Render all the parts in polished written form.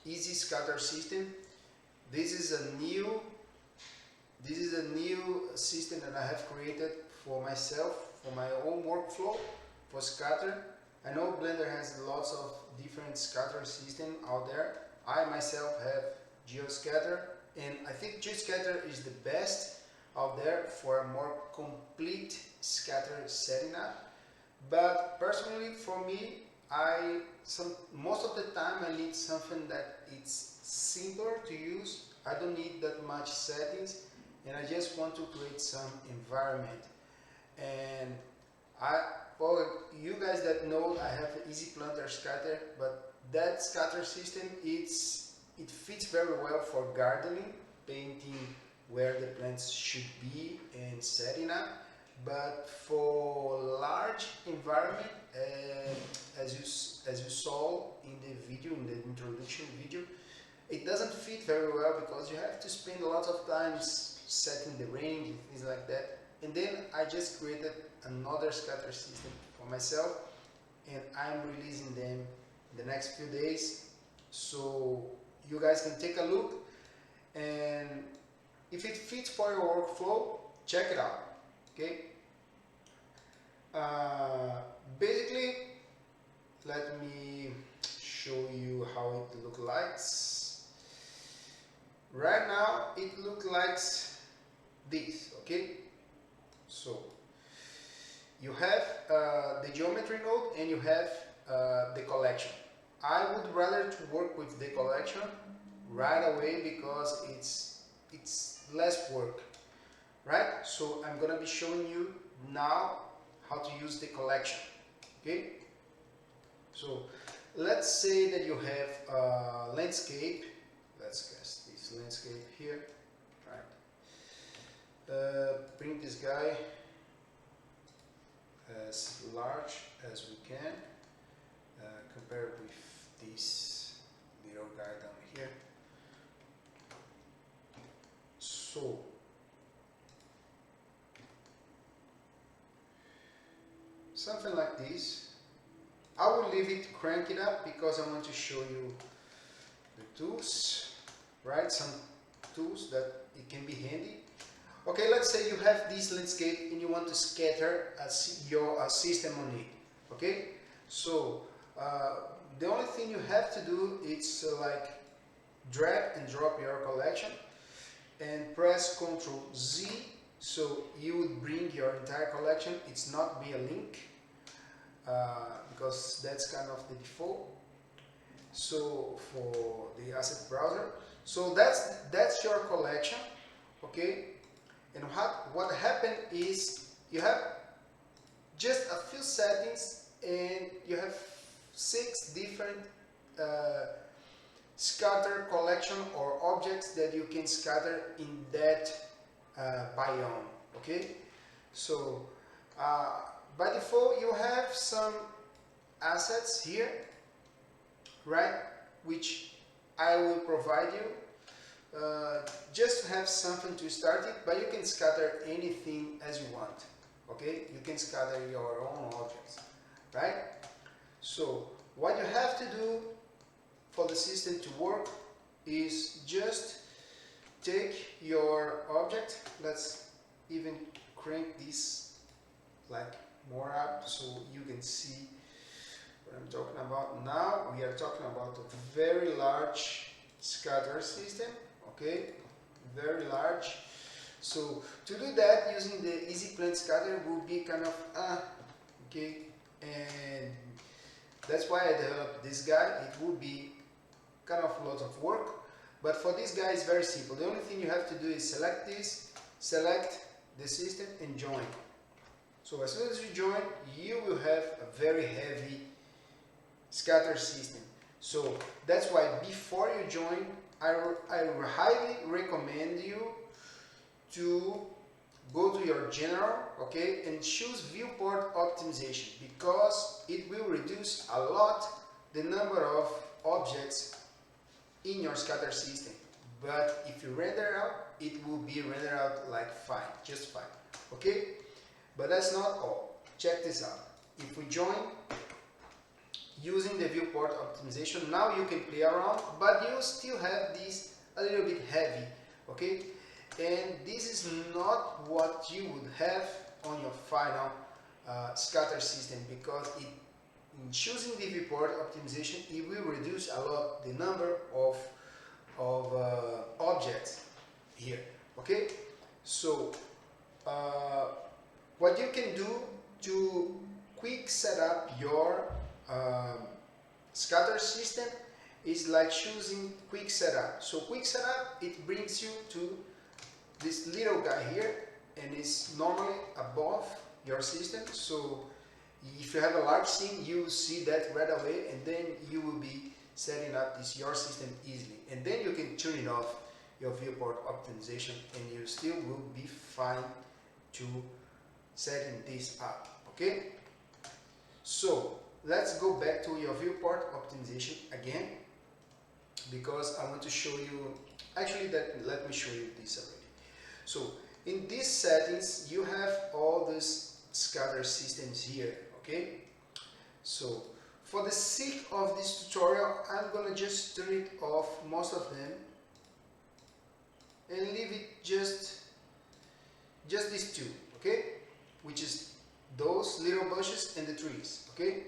easy scatter system. This is a new system that I have created for myself, for my own workflow for scatter. I know Blender has lots of different scatter system out there. I myself have GeoScatter, and I think GeoScatter is the best out there for a more complete scatter setting up. But personally, for me, most of the time I need something that it's simpler to use. I don't need that much settings, and I just want to create some environment. And well, you guys that know, I have an Easy Planter scatter, but that scatter system, it fits very well for gardening, painting where the plants should be and setting up. But for large environment, as you saw in the video, in the introduction video, it doesn't fit very well because you have to spend a lot of time setting the range and things like that. And then I just created another scatter system for myself, and I'm releasing them in the next few days, so you guys can take a look, and if it fits for your workflow, check it out. Okay. Basically, let me show you how it looks like. Right now it looks like this. Okay, so you have the geometry node and you have the collection. I would rather to work with the collection right away because it's less work, right? So I'm gonna be showing you now how to use the collection. Okay, so let's say that you have a landscape. Let's guess this landscape here, right? Bring this guy as large as we can, compared with this little guy down here. So something like this. I will leave it crank it up because I want to show you the tools, right? Some tools that it can be handy. Okay, let's say you have this landscape and you want to scatter your system on it. Okay, so the only thing you have to do is like drag and drop your collection and press Ctrl Z, so you would bring your entire collection. It's not be a link because that's kind of the default. So for the asset browser, so that's your collection. Okay, and what happened is you have just a few settings and you have 6 different scatter collection or objects that you can scatter in that biome. Okay, so by default you have some assets here, right, which I will provide you just to have something to start it, but you can scatter anything as you want. Okay, you can scatter your own objects, right? So what you have to do for the system to work is just take your object. Let's even crank this like more up so you can see what I'm talking about. Now we are talking about a very large scatter system. Okay, very large. So to do that using the Easy Plant Scatter will be kind of okay, and that's why I developed this guy. It would be kind of lots of work, but for this guy it's very simple. The only thing you have to do is select this, select the system and join. So as soon as you join, you will have a very heavy scatter system. So that's why before you join, I highly recommend you to go to your general, okay, and choose viewport optimization, because it will reduce a lot the number of objects in your scatter system. But if you render out, it will be rendered out like fine, just fine. Okay, but that's not all. Check this out. If we join, using the viewport optimization. Now you can play around, but you still have this a little bit heavy, okay? And this is not what you would have on your final scatter system, because in choosing the viewport optimization, it will reduce a lot the number of objects here, okay? So what you can do to quick set up your scatter system is like choosing quick setup. So quick setup, it brings you to this little guy here, and it's normally above your system. So if you have a large scene, you will see that right away, and then you will be setting up your system easily. And then you can turn it off, your viewport optimization, and you still will be fine to setting this up, okay? So let's go back to your viewport optimization again, because I want to show you, actually let me show you this already. So in these settings, you have all these scatter systems here, okay? So for the sake of this tutorial, I'm gonna just turn it off, most of them, and leave it just these two, okay? Which is those little bushes and the trees, okay?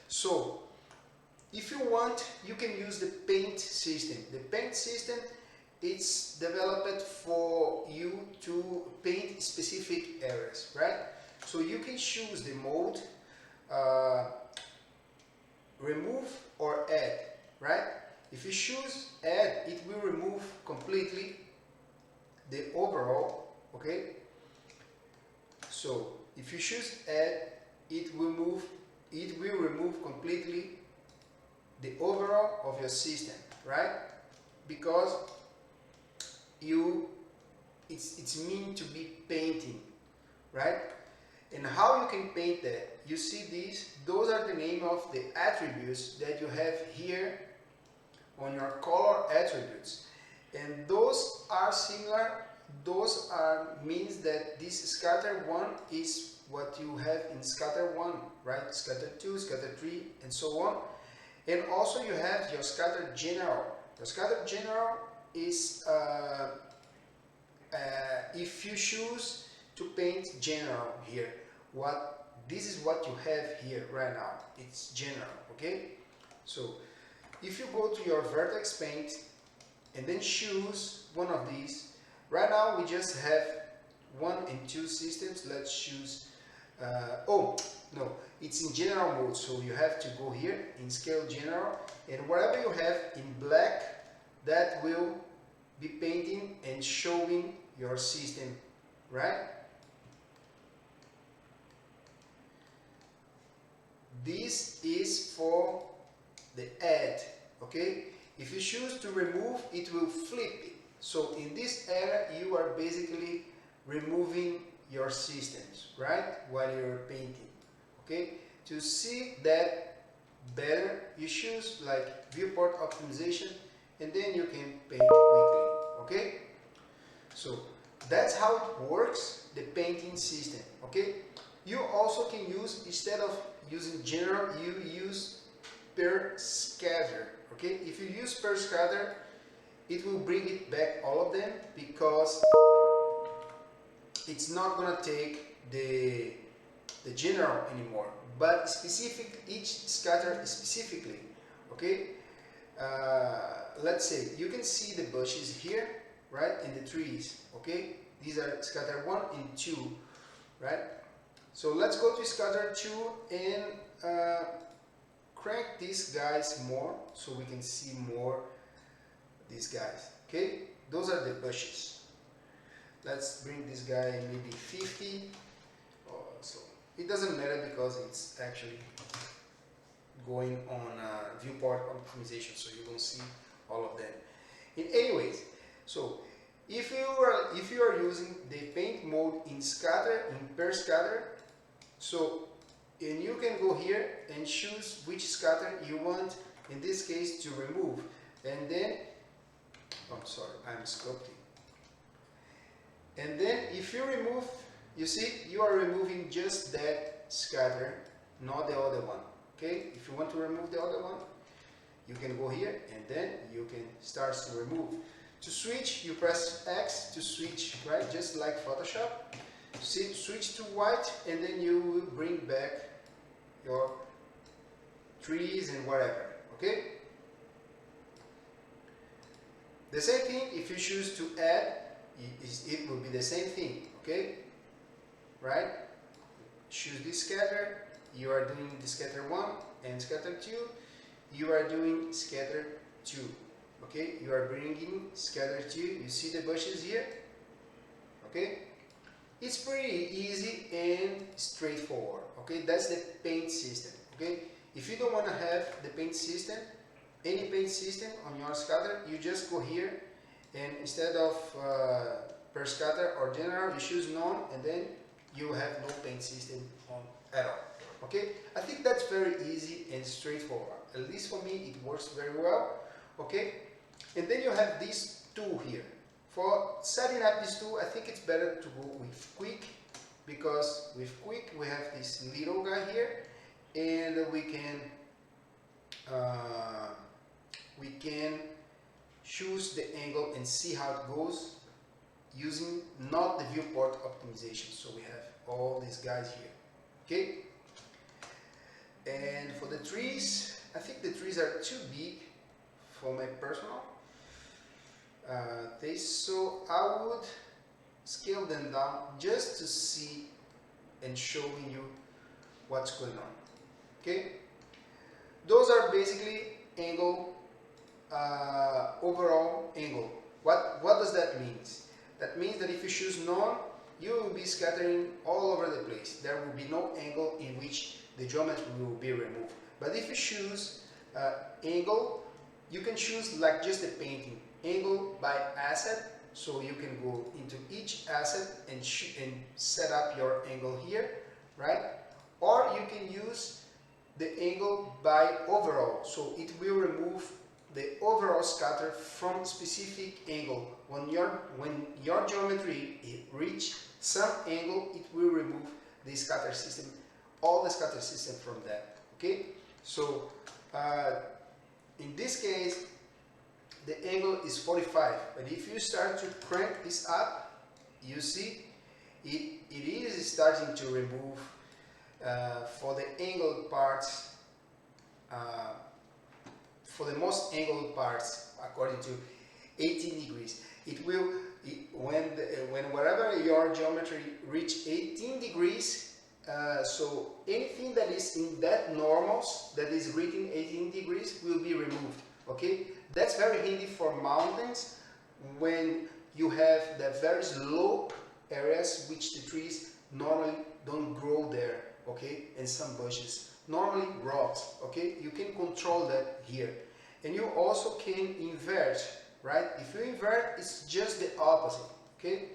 So if you want, you can use the paint system. The paint system, it's developed for you to paint specific areas, right? So you can choose the mode, remove or add, right? If you choose add, it will remove completely the overall, okay? So if you choose add, it will remove completely the overall of your system, right? Because it's meant to be painting, right? And how you can paint that? You see these? Those are the name of the attributes that you have here on your color attributes, and those are similar. Those means that this scatter 1 is what you have in scatter 1, right? Scatter 2, scatter 3, and so on. And also you have your scatter general. The scatter general is if you choose to paint general here, this is what you have here right now. It's general, okay? So if you go to your vertex paint and then choose one of these, right now we just have 1 and 2 systems. Let's choose oh no, it's in general mode, so you have to go here in scale general, and whatever you have in black, that will be painting and showing your system, right? This is for the add, okay? If you choose to remove, it will flip it. So in this area, you are basically removing your systems, right? While you're painting, okay? To see that better, you choose like viewport optimization, and then you can paint quickly, okay? So that's how it works, the painting system, okay? You also can use, instead of using general, you use per scatter, okay? If you use per scatter, it will bring it back all of them, because it's not gonna take the general anymore, but each scatter specifically, okay? Let's say you can see the bushes here, right, and the trees, okay? These are scatter 1 and 2, right? So let's go to scatter 2 and crank these guys more so we can see more these guys, okay? Those are the bushes. Let's bring this guy maybe 50. So it doesn't matter because it's actually going on viewport optimization, so you don't see all of them. Anyways, so if you are using the paint mode in scatter, in per scatter, so and you can go here and choose which scatter you want, in this case to remove, and then I'm sorry, I'm sculpting. And then if you remove, you see, you are removing just that scatter, not the other one, Okay, if you want to remove the other one, you can go here and then you can start to remove. To switch, you press X to switch, right? Just like Photoshop. See, switch to white and then you will bring back your trees and whatever. Okay? The same thing, if you choose to add, it will be the same thing. Okay? Right? Choose this scatter. You are doing the scatter 1 and scatter 2. You are doing scatter 2. Okay? You are bringing scatter 2. You see the bushes here? Okay? It's pretty easy and straightforward. Okay? That's the paint system. Okay? If you don't want to have the paint system, any paint system on your scatter, you just go here and instead of per scatter or general, you choose none and then you have no paint system on at all. Okay, I think that's very easy and straightforward. At least for me, it works very well. Okay, and then you have this tool here. For setting up this tool, I think it's better to go with Quick, because with Quick we have this little guy here, and we can choose the angle and see how it goes using not the viewport optimization. So we have all these guys here. Okay. And for the trees, I think the trees are too big for my personal taste, so I would scale them down just to see and showing you what's going on. Okay, those are basically angle, overall angle. What does that mean? That means that if you choose none, you will be scattering all over the place. There will be no angle in which the geometry will be removed. But if you choose angle, you can choose like just the painting, angle by asset, so you can go into each asset and set up your angle here, right? Or you can use the angle by overall, so it will remove the overall scatter from specific angle. When your geometry reach some angle, it will remove the scatter system, all the scatter system from that. Okay, so in this case the angle is 45, but if you start to crank this up, you see it is starting to remove for the angled parts, for the most angled parts according to 18 degrees. It will, wherever your geometry reach 18 degrees, so anything that is in that normals that is reaching 18 degrees will be removed. Okay, that's very handy for mountains when you have the very slope areas which the trees normally don't grow there. Okay, and some bushes, normally rocks. Okay, you can control that here, and you also can invert, right? If you invert, it's just the opposite. Okay,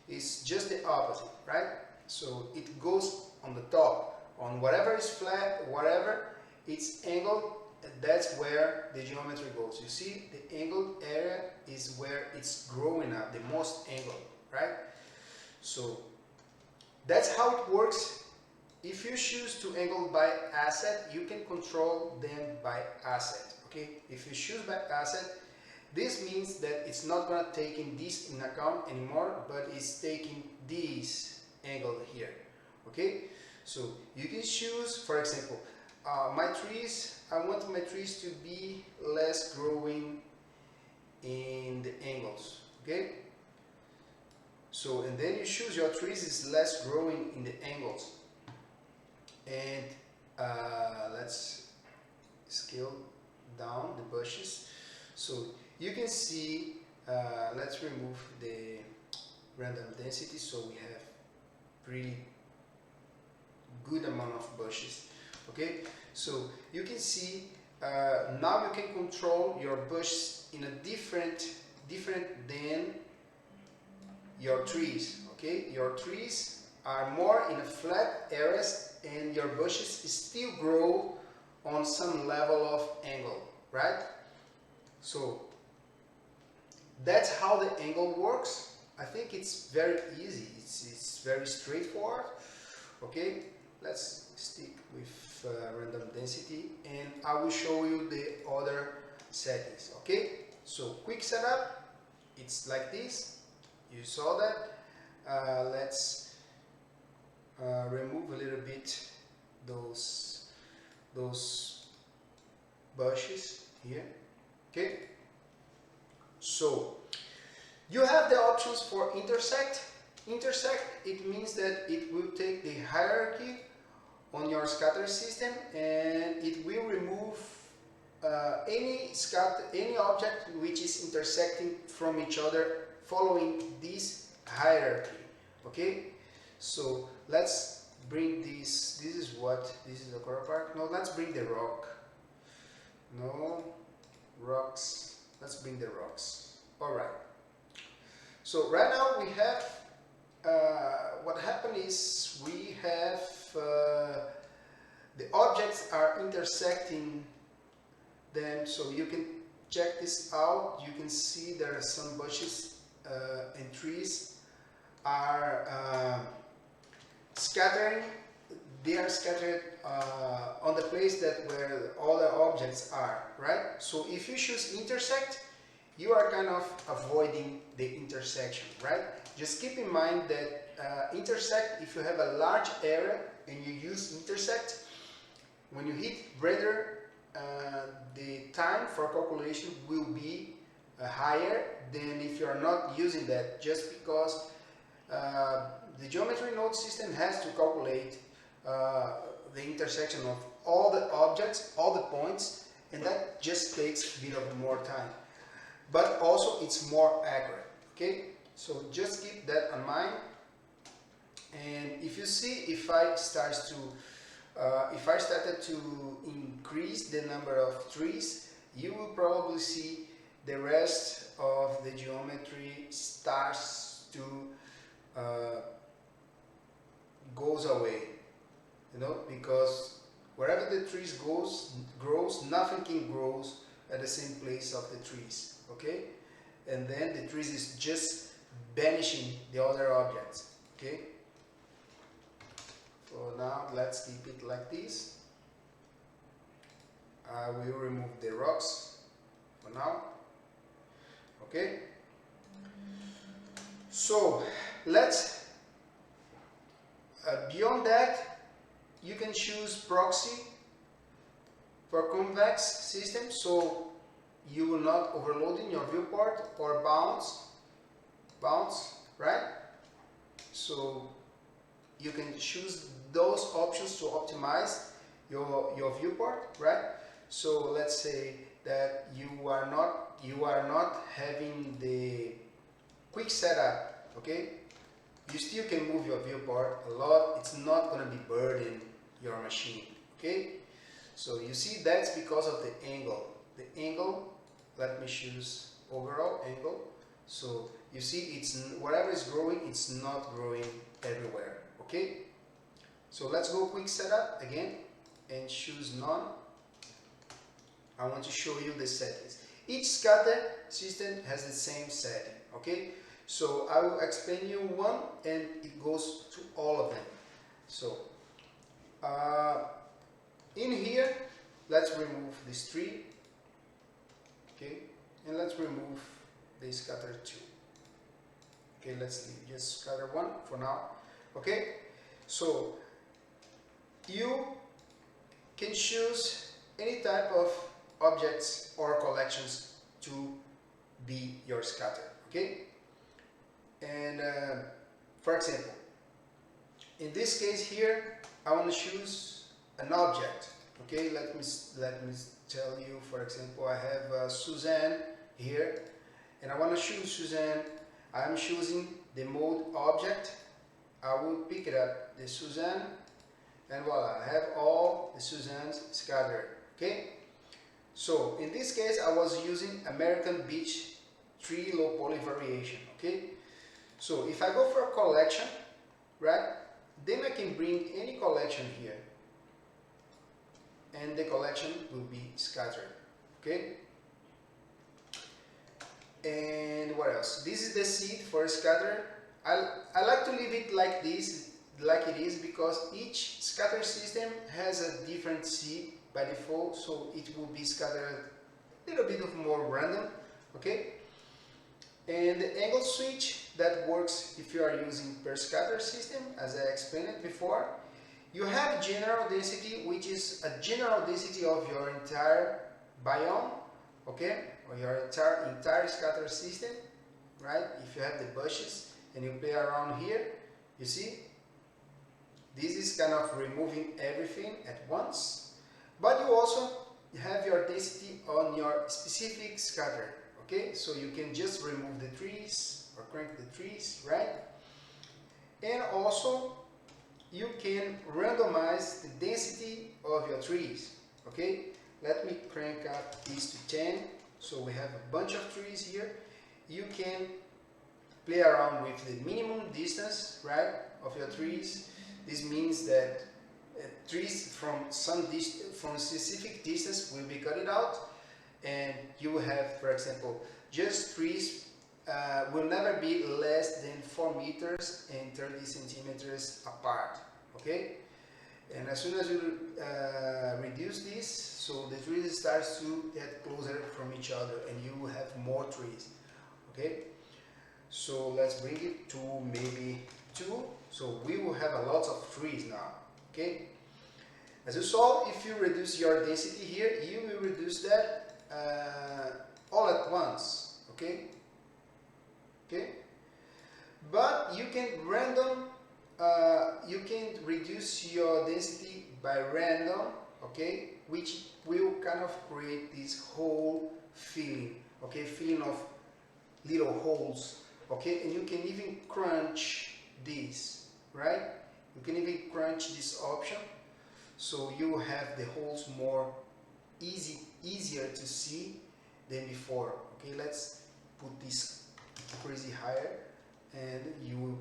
it's just the opposite, right? So it goes on the top, on whatever is flat, whatever it's angled, that's where the geometry goes. You see, the angled area is where it's growing up, the most angled, right? So that's how it works. If you choose to angle by asset, you can control them by asset. Okay, if you choose by asset, this means that it's not going to take in this in account anymore, but it's taking this angle here. Okay, so you can choose, for example, my trees, I want my trees to be less growing in the angles. Okay, so and then you choose your trees is less growing in the angles, and let's scale down the bushes so you can see. Let's remove the random density so we have really good amount of bushes. Okay, so you can see now you can control your bush in a different than your trees. Okay, your trees are more in a flat areas and your bushes still grow on some level of angle, right? So that's how the angle works. I think it's very easy, it's very straightforward. Okay, let's stick with random density, and I will show you the other settings. Okay, so quick setup, it's like this. You saw that. Let's remove a little bit those bushes here. Okay, so you have the options for intersect. Intersect, it means that it will take the hierarchy on your scatter system and it will remove any object which is intersecting from each other following this hierarchy. Okay, so let's bring this. This is the coral part. No, let's bring the rock. No, rocks. Let's bring the rocks. All right. So right now we have what happened is we have the objects are intersecting them, so you can check this out. You can see there are some bushes and trees are scattering. They are scattered on the place where all the objects are, right? So if you choose intersect, you are kind of avoiding the intersection, right? Just keep in mind that intersect, if you have a large area and you use intersect, when you hit render, the time for calculation will be higher than if you are not using that, just because the geometry node system has to calculate the intersection of all the objects, all the points, and that just takes a bit of more time. But also it's more accurate. Okay, so just keep that in mind. And if you see, if I started to increase the number of trees, you will probably see the rest of the geometry starts to goes away, you know, because wherever the trees grows, nothing can grows at the same place of the trees. Okay, and then the trees is just banishing the other objects. Okay, so now let's keep it like this. I will remove the rocks for now. Okay, so let's beyond that, you can choose proxy for convex system, so you will not overload in your viewport, or bounce, right? So you can choose those options to optimize your viewport, right? So let's say that you are not having the quick setup, okay? You still can move your viewport a lot. It's not going to be burden your machine, okay? So you see, that's because of the angle. The angle, let me choose overall angle. So you see, it's whatever is growing, it's not growing everywhere, okay? So let's go quick setup again and choose none. I want to show you the settings. Each scatter system has the same setting, okay? So I will explain you one and it goes to all of them. So in here, let's remove this tree, okay? And let's remove the scatter 2. Okay, let's leave just scatter 1 for now, okay? So you can choose any type of objects or collections to be your scatter, okay? And for example, in this case here, I want to choose an object, okay? Let me tell you, for example, I have Suzanne here, and I want to choose Suzanne. I'm choosing the mode object. I will pick it up, the Suzanne, and voila, I have all the Suzannes scattered, okay? So in this case, I was using American Beach tree low poly variation, okay? So if I go for a collection, right, then I can bring any collection here, and the collection will be scattered, okay? And what else? This is the seed for scatter. I like to leave it like this. like it is because each scatter system has a different seed by default, so it will be scattered a little bit of more random, okay? And the angle switch that works if you are using per scatter system, as I explained it before. You have general density, which is a general density of your entire biome, okay, or your entire scatter system, right? If you have the bushes and you play around here, you see, this is kind of removing everything at once, but you also have your density on your specific scatter, okay? So you can just remove the trees or crank the trees, right? And also you can randomize the density of your trees, okay? Let me crank up this to 10, so we have a bunch of trees here. You can play around with the minimum distance, right, of your trees. This means that trees from specific distance will be cut out, and you will have, for example, just trees will never be less than 4 meters and 30 centimeters apart, okay? And as soon as you reduce this, so the trees starts to get closer from each other and you will have more trees, okay? So let's bring it to maybe 2, so we will have a lot of trees now, okay? As you saw, if you reduce your density here, you will reduce that all at once, okay? Okay, but you can you can reduce your density by random, okay, which will kind of create this whole feeling, okay, feeling of little holes, okay, and you can even crunch this, right? You can even crunch this option, so you have the holes more easier to see than before. Okay, let's put this crazy higher and you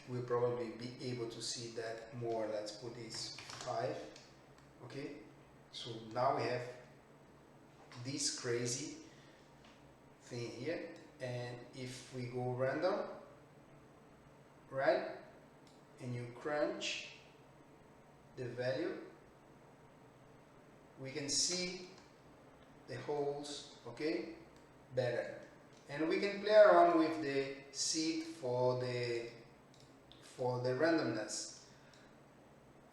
will probably be able to see that more. Let's put this 5, okay? So now we have this crazy thing here, and if we go random, right, and you crunch the value, we can see the holes, okay, better. And we can play around with the seed for the randomness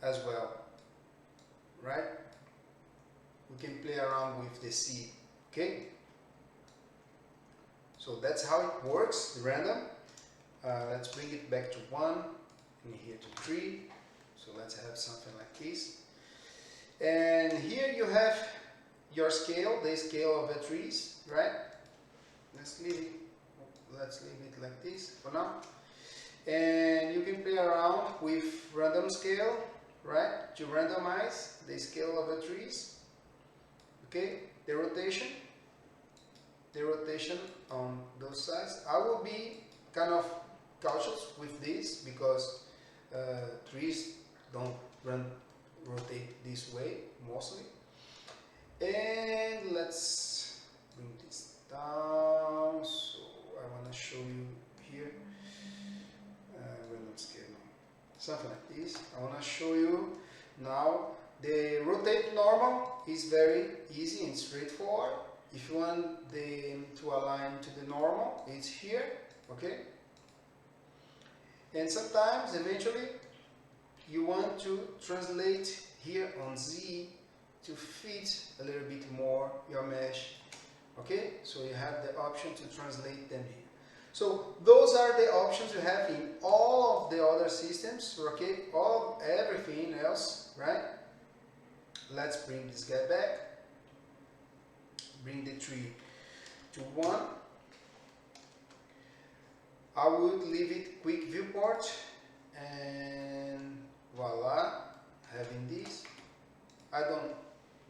as well, right? We can play around with the seed, okay? So that's how it works, the random. Let's bring it back to 1 and here to 3. So let's have something like this. And here you have your scale, the scale of the trees, right? Let's leave it like this for now. And you can play around with random scale, right, to randomize the scale of the trees. Okay, the rotation on those sides. I will be kind of cautious with this because trees don't rotate this way mostly. And let's bring this down. So I want to show you here random scale, something like this. I want to show you now. The rotate normal is very easy and straightforward. If you want them to align to the normal, it's here, okay? And sometimes, eventually, you want to translate here on Z to fit a little bit more your mesh, okay? So you have the option to translate them here. So those are the options you have in all of the other systems, okay? Everything else, right? Let's bring this guy back. Bring the tree to 1. I would leave it quick viewport and voila, having this. I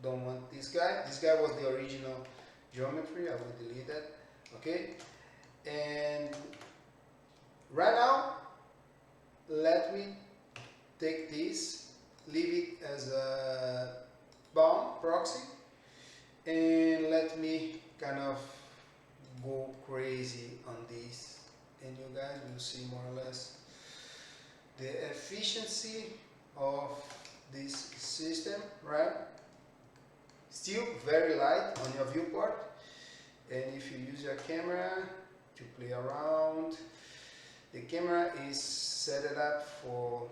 don't want this guy. This guy was the original geometry. I will delete that. Okay. And right now, let me take this, leave it as a bound proxy, and let me kind of go crazy on this, and you guys will see more or less the efficiency of this system, right? Still very light on your viewport, and if you use your camera to play around, the camera is set it up for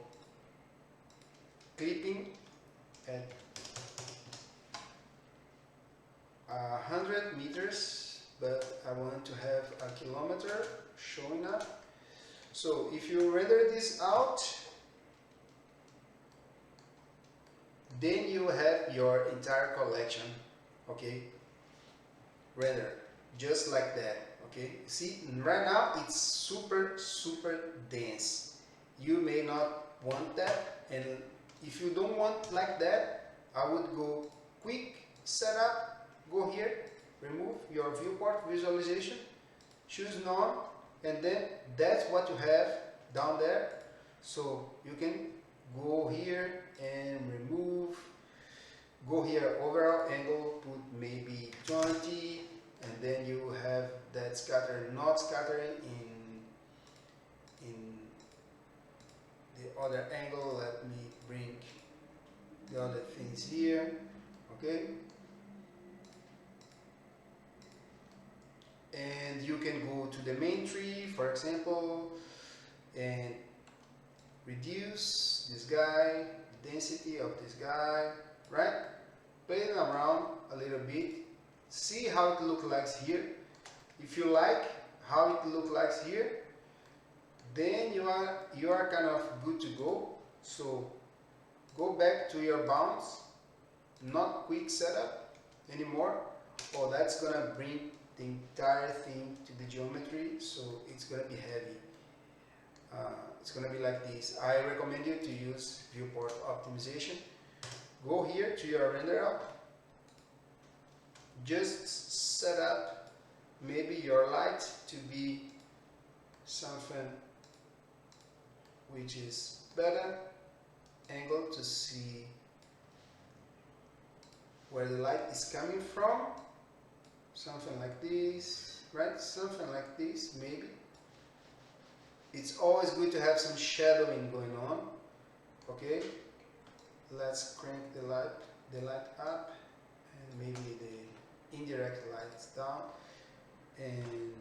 clipping at 100 meters, but I want to have a kilometer showing up. So if you render this out, then you have your entire collection, okay, rendered just like that. Okay, see, right now it's super dense. You may not want that, and if you don't want like that, I would go quick setup, go here, remove your viewport visualization, choose none, and then that's what you have down there. So you can go here and remove, go here overall angle, put maybe 20, and then you have that scatter, not scattering in the other angle. Let me bring the other things here, okay? And you can go to the main tree, for example, and reduce this guy, density of this guy, right? Play it around a little bit, see how it looks like here. If you like how it looks like here, then you are kind of good to go. So go back to your bounds, not quick setup anymore, or that's gonna bring the entire thing to the geometry, so it's gonna be heavy. It's gonna be like this. I recommend you to use viewport optimization. Go here to your render up, just set up maybe your light to be something which is better angle to see where the light is coming from, something like this, right? Something like this maybe. It's always good to have some shadowing going on, okay? Let's crank the light up, and maybe the indirect lights down, and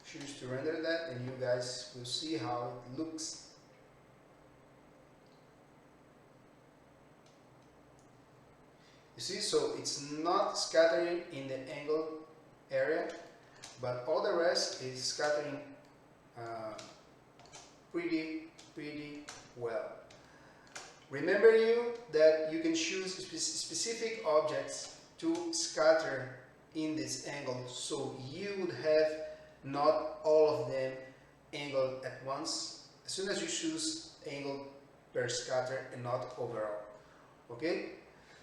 choose to render that, and you guys will see how it looks. You see, so it's not scattering in the angle area, but all the rest is scattering pretty well. Remember that you can choose specific objects to scatter in this angle, so you would have not all of them angled at once, as soon as you choose angle per scatter and not overall. Okay,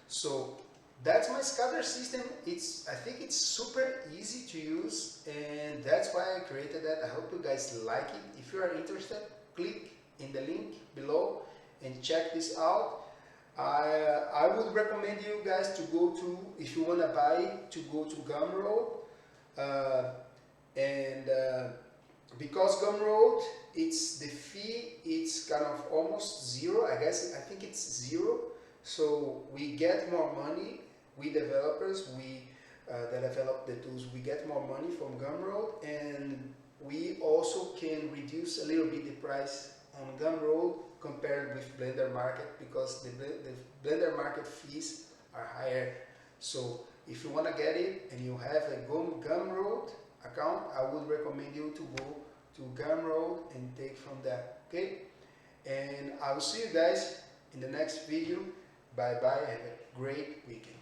so that's my scatter system. I think it's super easy to use, and that's why I created that. I hope you guys like it. If you are interested, click in the link below and check this out. I would recommend you guys to go to, if you want to buy, to go to Gumroad, because Gumroad, it's the fee, it's kind of almost zero. I think it's zero. So we get more money. We developers, that develop the tools, we get more money from Gumroad, and we also can reduce a little bit the price on Gumroad compared with Blender Market, because the Blender Market fees are higher. So if you want to get it and you have a Gumroad account, I would recommend you to go to Gumroad and take from that. Okay, and I will see you guys in the next video. Bye bye, have a great weekend.